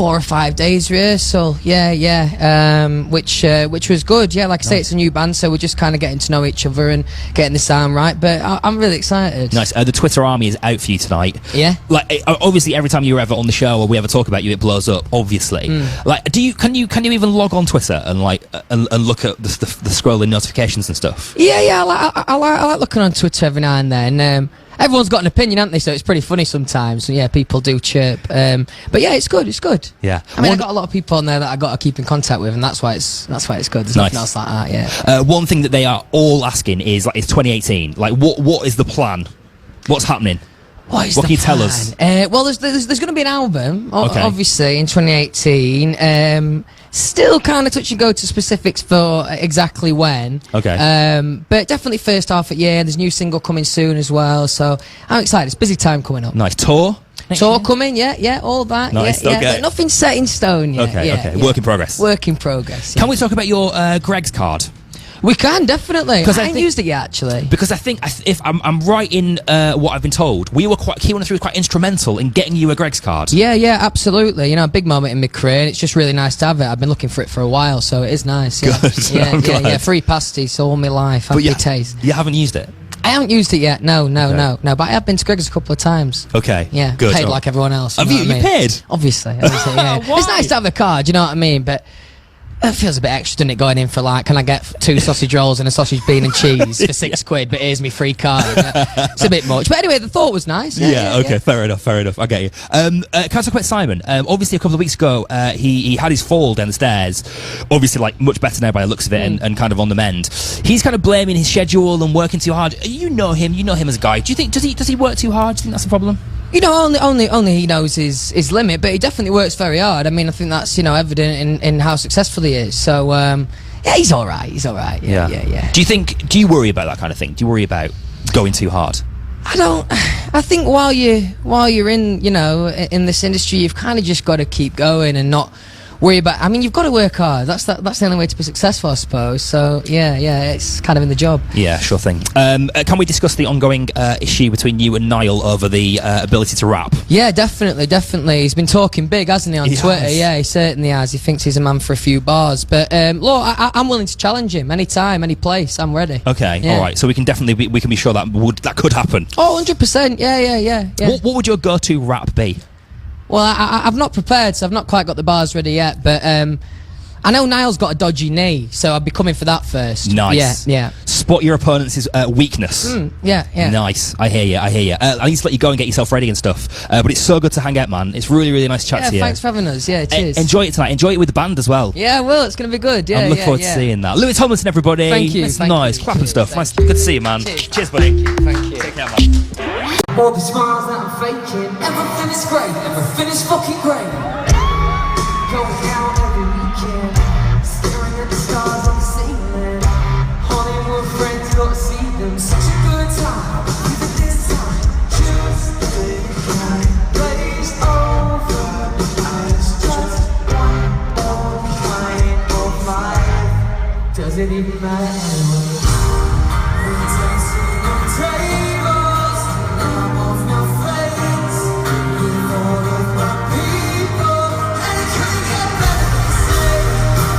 4 or 5 days rehearsal, which was good. Yeah, like I say, it's a new band, so we're just kind of getting to know each other and getting the sound right. But I'm really excited. Nice. The Twitter army is out for you tonight. Yeah. Like, obviously, every time you're ever on the show or we ever talk about you, it blows up. Obviously, like, can you even log on Twitter and like and look at the scrolling notifications and stuff? Yeah. I like looking on Twitter every now and then. Everyone's got an opinion, haven't they? So it's pretty funny sometimes. So yeah, people do chirp. But yeah, it's good. Yeah. I mean, I got a lot of people on there that I got to keep in contact with, and that's why it's good. There's nothing else like that. Yeah. One thing that they are all asking is, like, it's 2018. Like, what is the plan? What's happening? What can you tell us? Well, there's going to be an album, obviously, in 2018. Still kind of touch and go to specifics for exactly when. Okay. But definitely first half of the year. There's a new single coming soon as well. So I'm excited. It's busy time coming up. Nice. Tour coming, yeah, all that. Nice, yeah, okay. But nothing's set in stone yet. Okay. Yeah. Work in progress. Work in progress. Yeah. Can we talk about your Greg's card? We can, definitely. Because I haven't used it yet, actually. Because I think, if I'm right in what I've been told, KEY103 was quite instrumental in getting you a Greg's card. Yeah, absolutely. You know, a big moment in my career, and it's just really nice to have it. I've been looking for it for a while, so it is nice. Yeah. Good. Yeah. Free pasties all my life. Happy taste. You haven't used it? I haven't used it yet. No. But I have been to Greg's a couple of times. Okay. Yeah. Good. Paid like everyone else. Have you paid? Obviously. Yeah. It's nice to have a card, you know what I mean? But it feels a bit extra, doesn't it, going in for, like, can I get 2 sausage rolls and a sausage, bean and cheese for £6, but here's me free card. It's a bit much. But anyway, the thought was nice. Okay, fair enough. I get you. Can I talk about Simon? Obviously, a couple of weeks ago, he had his fall down the stairs. Obviously, like, much better now by the looks of it, and kind of on the mend. He's kind of blaming his schedule and working too hard. You know him as a guy. Do you think, does he work too hard? Do you think that's a problem? You know, only he knows his limit, but he definitely works very hard. I mean, I think that's, evident in how successful he is. So, yeah, he's all right. Yeah. Do you worry about that kind of thing? Do you worry about going too hard? I don't. I think while you're in, in this industry, you've kind of just got to keep going and not worry about. I mean, you've got to work hard. That's the only way to be successful, I suppose. So yeah, it's kind of in the job. Yeah, sure thing. Can we discuss the ongoing issue between you and Niall over the ability to rap? Yeah, definitely. He's been talking big, hasn't he, on Twitter? Has. Yeah, he certainly has. He thinks he's a man for a few bars. But look, I'm willing to challenge him anytime, any place. I'm ready. Okay, all right. So we can definitely we can be sure that could happen. Oh, 100%. Yeah. What would your go-to rap be? Well, I've not prepared, so I've not quite got the bars ready yet, but I know Niall's got a dodgy knee, so I'll be coming for that first. Nice. Yeah. Spot your opponent's weakness. Yeah. Nice. I hear you. I need to let you go and get yourself ready and stuff, but it's so good to hang out, man. It's really, really nice to chat to you. Thanks for having us. Yeah, cheers. Enjoy it tonight. Enjoy it with the band as well. Yeah, well, it's going to be good. Yeah, I'm looking forward to seeing that. Louis Tomlinson, everybody. Thank you. It's nice. Clapping stuff. Nice. Good to see you, man. Cheers, buddy. Thank you. Take care, man. All the smiles that I'm faking, everything is great, everything is fucking great. Going out every weekend, staring at the stars on the ceiling. Hollywood friends, got to see them, such a good time. Even this time, just glazed over eyes. Just one or nine or 5. Does it even matter anyway? We're dancing on tables. I'm off my face with all of my people, and it couldn't get better than say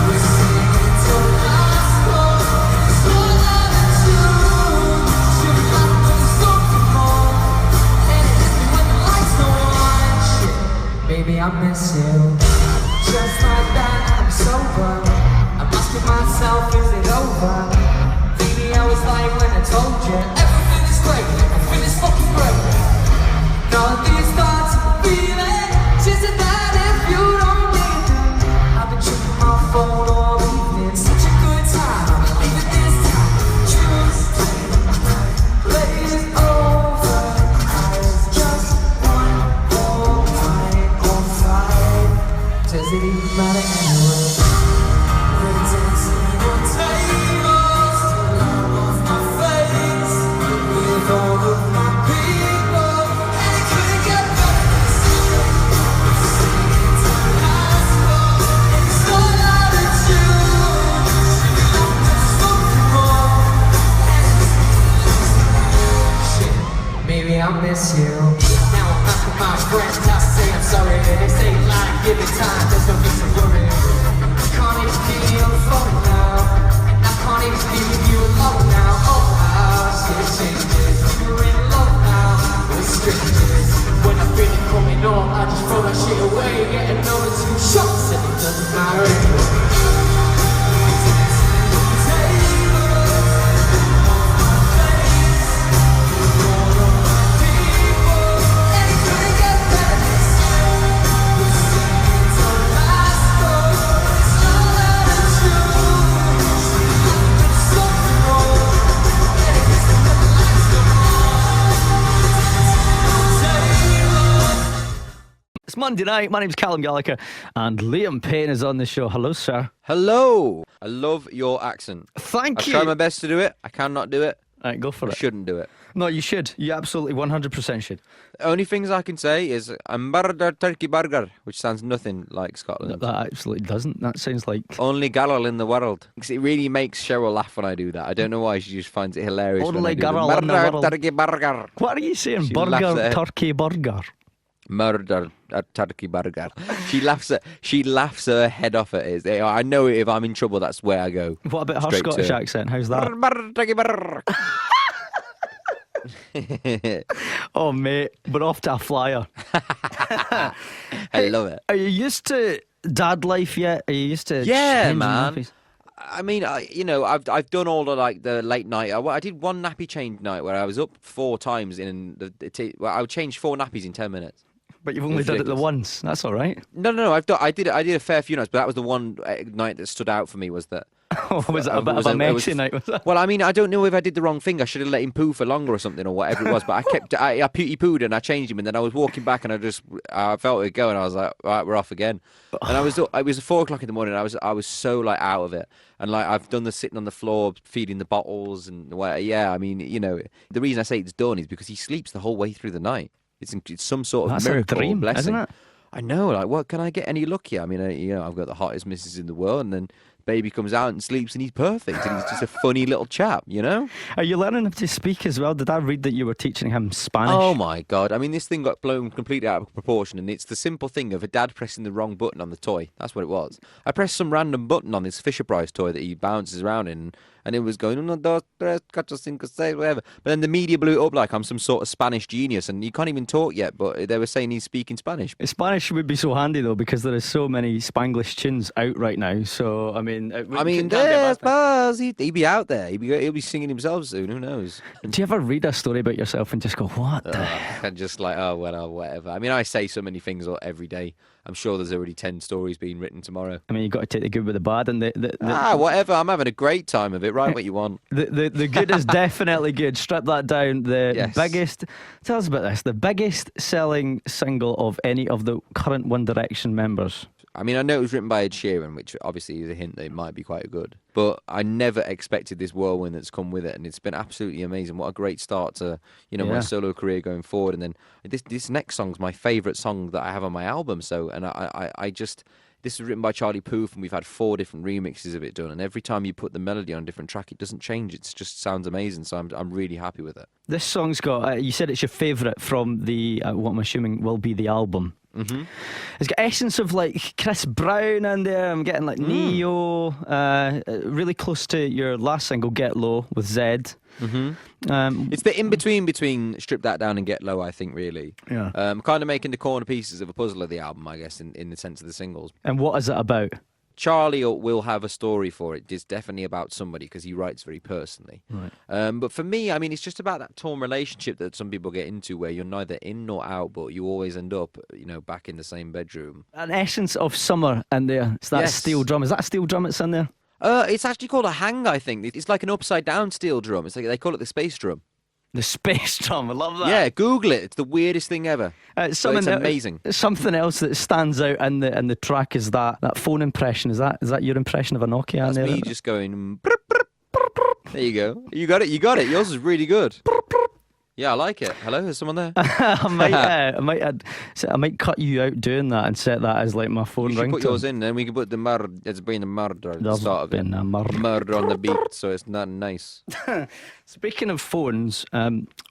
we're singing till last call. It's all out of tune. Should happen something more, and it hits me when the lights go on. Shit, baby, I miss you. Just like that, I'm sober. I'm asking myself, is it over? Baby, I was like when I told you everything is great, everything is fucking great. None of these thoughts are feeling, isn't that if you don't need them? I've been checking my phone all evening, such a good time, I'm gonna leave it this time. Tuesday night, glaze over eyes, just one or nine or 5. Does it even matter anyway? We're dancing on tables till I'm off my face with all of my people, and it couldn't get better than we're singing till last call. It's all out of tune. Should happen something more, shit, maybe I miss you. Now I'm asking my friends how to say I'm sorry. They say like give it time, there's no need to worry. Can't even feel you on the phone now. I can't even be with you alone now. Oh, how shit changes. We're in love now, we're strangers. When I feel it coming on, I just throw that shit away. Get another 2 shots and it doesn't matter anyway. It's Monday night. My name's Callum Gallacher, and Liam Payne is on the show. Hello, sir. Hello. I love your accent. Thank I you. try my best to do it. I cannot do it. All right, go for I it. shouldn't do it. No, you should. You absolutely 100% should. The only things I can say is a murder turkey burger, which sounds nothing like Scotland. That absolutely doesn't. That sounds like Only Darryl in the world. 'Cause it really makes Cheryl laugh when I do that. I don't know why. She just finds it hilarious. when Only I do the Darryl in the murder world. turkey burger. What are you saying? She laughs Burger, at it. turkey burger. Murder turkey burger. She laughs her head off at it. I know if I'm in trouble, that's where I go. What about her Straight to Scottish it. accent? How's that? Murder turkey burger. Oh, mate, we're off to a flyer. I love it. Are you used to dad life yet? Are you used to Yeah, changing man. nappies? I mean, I've done all the late night. I did one nappy change night where I was up 4 times in I would change 4 nappies in 10 minutes. But you've only done it the ridiculous. once. That's all right. No. I did a fair few nights, but that was the one night that stood out for me. Was that? Oh, was it a bit was of a it- it was- messy night? Was it? Well, I mean, I don't know if I did the wrong thing. I should have let him poo for longer or something or whatever it was. But I he pooed and I changed him, and then I was walking back and I felt it go, and I was like, right, we're off again. And it was 4 o'clock in the morning. I was so like out of it, and like I've done the sitting on the floor feeding the bottles and yeah. I mean, the reason I say it's done is because he sleeps the whole way through the night. It's some sort of That's miracle a dream, blessing. isn't it? I know, like, what can I get any luckier? I mean, I've got the hottest missus in the world, and then baby comes out and sleeps, and he's perfect, and he's just a funny little chap, Are you learning him to speak as well? Did I read that you were teaching him Spanish? Oh my God! I mean, this thing got blown completely out of proportion, and it's the simple thing of a dad pressing the wrong button on the toy. That's what it was. I pressed some random button on this Fisher Price toy that he bounces around in, and it was going 1, 2, 3, 4, 5, 6, whatever. But then the media blew it up like I'm some sort of Spanish genius, and you can't even talk yet, but they were saying he's speaking Spanish. Spanish would be so handy though, because there is so many Spanglish tunes out right now. So I mean, can't be a bad thing. he'd be out there. He'll be singing himself soon. Who knows? Do you ever read a story about yourself and just go, "What the?" And just like, oh well, whatever. I mean, I say so many things every day. I'm sure there's already 10 stories being written tomorrow. I mean, you got to take the good with the bad, and the Whatever. I'm having a great time of it. Write what you want. the good is definitely good. Strip that down. The Yes. biggest. Tell us about this. The biggest selling single of any of the current One Direction members. I mean, I know it was written by Ed Sheeran, which obviously is a hint that it might be quite good. But I never expected this whirlwind that's come with it, and it's been absolutely amazing. What a great start to my Yeah. solo career going forward. And then this next song's my favourite song that I have on my album. So, and I just. This was written by Charlie Puth, and we've had 4 different remixes of it done. And every time you put the melody on a different track, it doesn't change. It just sounds amazing. So I'm really happy with it. This song's got. You said it's your favourite from the what I'm assuming will be the album. Mm-hmm. It's got essence of like Chris Brown in there. I'm getting like Neo, really close to your last single, Get Low, with Zed. Mm-hmm. It's the in-between between Strip That Down and Get Low, I think, really. Yeah. Kind of making the corner pieces of a puzzle of the album, I guess, in the sense of the singles. And what is it about? Charlie will have a story for it. It's definitely about somebody because he writes very personally. Right. But for me, I mean, it's just about that torn relationship that some people get into where you're neither in nor out, but you always end up, back in the same bedroom. An essence of summer in there. It's that Yes. steel drum. Is that a steel drum that's in there? It's actually called a hang, I think. It's like an upside-down steel drum. It's like they call it the space drum. The space drum. I love that. Yeah, Google it. It's the weirdest thing ever. It's It's amazing. Something else that stands out in the track is that phone impression. Is that your impression of a Nokia? That's in there? me just going. "Brr, brr, brr, brr." There you go. You got it. Yours is really good. Yeah, I like it. Hello, is someone there? I might cut you out doing that and set that as like my phone You should put ringtone. yours in, then we can put the murder. It's been a murder at the There's start of it. been a murder. Murder on the beat, so it's not nice. Speaking of phones,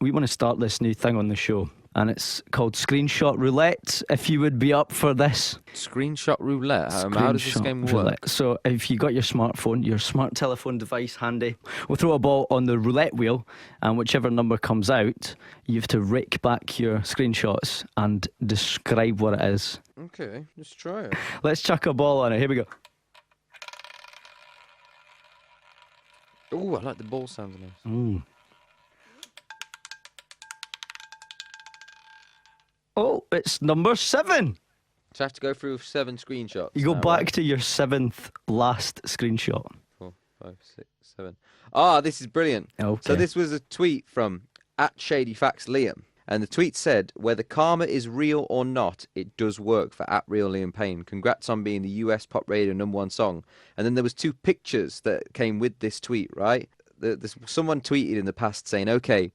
we want to start this new thing on the show. and it's called Screenshot Roulette. If you would be up for this. Screenshot roulette. How does this Screenshot game work? roulette. So if you got your smartphone, your smart telephone device handy, we'll throw a ball on the roulette wheel, and whichever number comes out, you have to rake back your screenshots and describe what it is. Okay, let's try it. Let's chuck a ball on it. Here we go. Oh, I like the ball sounds nice. Oh, it's number 7. So I have to go through 7 screenshots. You go now, back right? to your 7th last screenshot. 4, 5, 6, 7. Ah, this is brilliant. Okay. So this was a tweet from @ShadyFactsLiam. And the tweet said, whether karma is real or not, it does work for @RealLiamPayne. Congrats on being the US pop radio #1 song. And then there was 2 pictures that came with this tweet, right? Someone tweeted in the past saying, okay,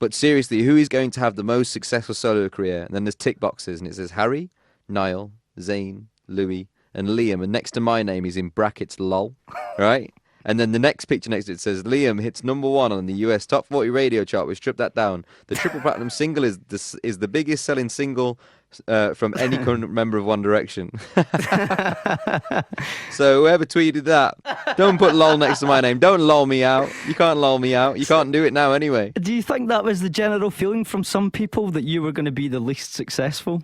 but seriously, who is going to have the most successful solo career? And then there's tick boxes, and it says Harry, Niall, Zayn, Louis, and Liam. And next to my name is in brackets, lol, right? And then the next picture next to it says, Liam hits #1 on the US Top 40 radio chart. We stripped that down. The triple platinum single is the biggest selling single from any current member of One Direction. So whoever tweeted that, don't put lol next to my name. Don't lol me out. You can't lol me out. You can't do it now anyway. Do you think that was the general feeling from some people, that you were going to be the least successful?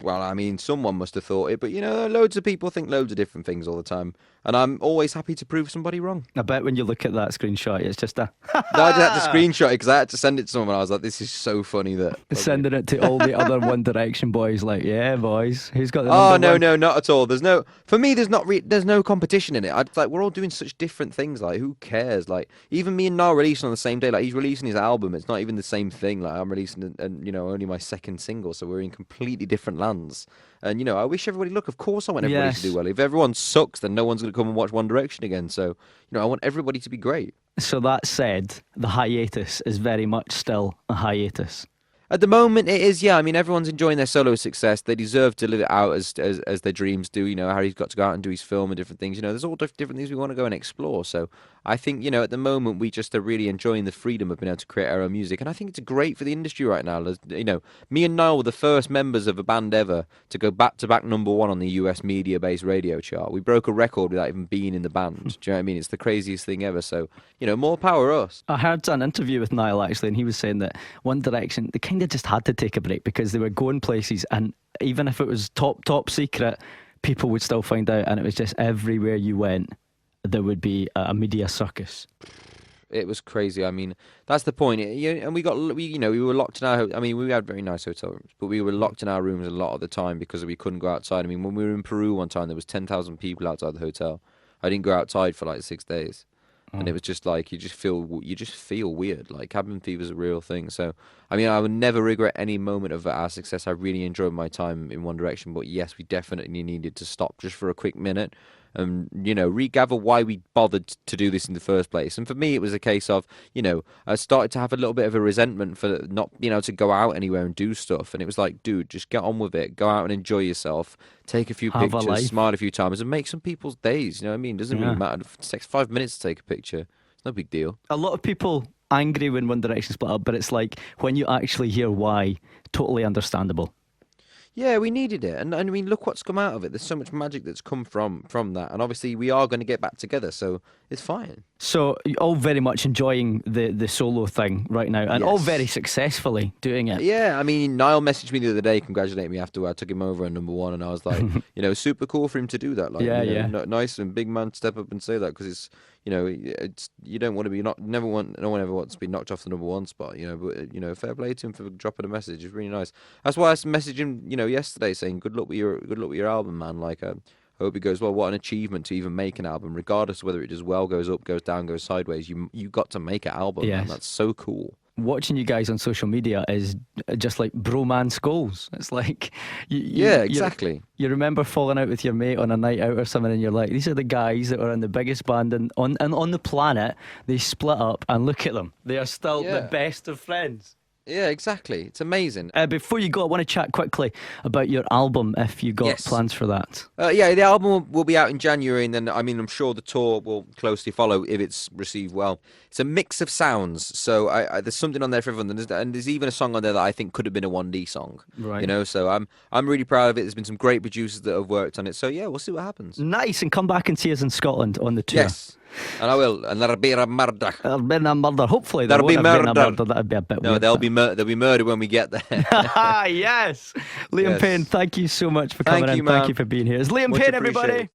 Well, I mean, someone must have thought it, but you know, loads of people think loads of different things all the time. And I'm always happy to prove somebody wrong. I bet when you look at that screenshot, it's just a... No, I just had to screenshot it because I had to send it to someone. I was like, this is so funny that... Sending it to all the other One Direction boys, like, yeah, boys, who's got the Oh, number no, one? no, not at all. There's no... For me, there's no competition in it. Like, we're all doing such different things. Like, who cares? Like, even me and Niall releasing on the same day. Like, he's releasing his album. It's not even the same thing. Like, I'm releasing, you know, only my 2nd single. So we're in completely different lands. And, you know, I wish everybody luck. Of course I want everybody to do well. If everyone sucks, then no one's going to come and watch One Direction again. So, you know, I want everybody to be great. So that said, the hiatus is very much still a hiatus. At the moment, it is, yeah. I mean, everyone's enjoying their solo success. They deserve to live it out as their dreams do. You know, Harry's got to go out and do his film and different things. You know, there's all different things we want to go and explore. So I think, you know, at the moment, we just are really enjoying the freedom of being able to create our own music. And I think it's great for the industry right now. You know, me and Niall were the first members of a band ever to go back-to-back #1 on the US media-based radio chart. We broke a record without even being in the band. Do you know what I mean? It's the craziest thing ever. So, you know, more power us. I heard an interview with Niall, actually, and he was saying that One Direction, they kind of just had to take a break because they were going places, and even if it was top secret, people would still find out, and it was just everywhere you went, there would be a media circus. It was crazy. I mean, that's the point. And we were locked in our. I mean, we had very nice hotel rooms, but we were locked in our rooms a lot of the time because we couldn't go outside. I mean, when we were in Peru one time, there was 10,000 people outside the hotel. I didn't go outside for like 6 days. And it was just like you just feel weird. Like cabin fever is a real thing. So I mean, I would never regret any moment of our success. I really enjoyed my time in One Direction, but yes, we definitely needed to stop just for a quick minute and, you know, regather why we bothered to do this in the first place. And for me, it was a case of, you know, I started to have a little bit of a resentment for not being able to go out anywhere and do stuff. And it was like, dude, just get on with it. Go out and enjoy yourself. Take a few pictures, smile a few times, and make some people's days. You know what I mean? It doesn't really matter. If it takes 5 minutes to take a picture, it's no big deal. A lot of people angry when One Direction split up, but it's like when you actually hear why, totally understandable. Yeah, we needed it, and I mean, look what's come out of it. There's so much magic that's come from that, and obviously we are going to get back together, so it's fine. So you're all very much enjoying the solo thing right now, and all very successfully doing it. Yeah, I mean, Niall messaged me the other day, congratulating me after I took him over at #1, and I was like, you know, super cool for him to do that. Like, nice and big man to step up and say that, because it's, you know, it's, you don't want to be no one ever wants to be knocked off the #1 spot, you know. But you know, fair play to him for dropping a message. It's really nice. That's why I messaged him, you know, yesterday saying good luck with your album, man. Like, I hope it goes well. What an achievement to even make an album, regardless of whether it does well, goes up, goes down, goes sideways. You got to make an album, man. That's so cool. Watching you guys on social media is just like bromance goals. It's like, exactly. You remember falling out with your mate on a night out or something, and you're like, these are the guys that are in the biggest band on the planet. They split up, and look at them. They are still the best of friends. Yeah, exactly. It's amazing. Before you go, I want to chat quickly about your album, if you got Yes. plans for that. Yeah, the album will be out in January, and then I'm sure the tour will closely follow if it's received well. It's a mix of sounds, so there's something on there for everyone, and there's even a song on there that I think could have been a 1D song. Right. You know, so I'm really proud of it. There's been some great producers that have worked on it, so yeah, we'll see what happens. Nice, and come back and see us in Scotland on the tour. Yes, and I will, and there'll be a murder. There'll be a murder. Hopefully, there There'll won't be have been a murder. murder. That'd be a bit No, weird. there'll be murder when we get there. Yes. Liam Yes. Payne, thank you so much for Thank coming you, in. Thank man. you for being here. It's Liam Much Payne, appreciated. everybody.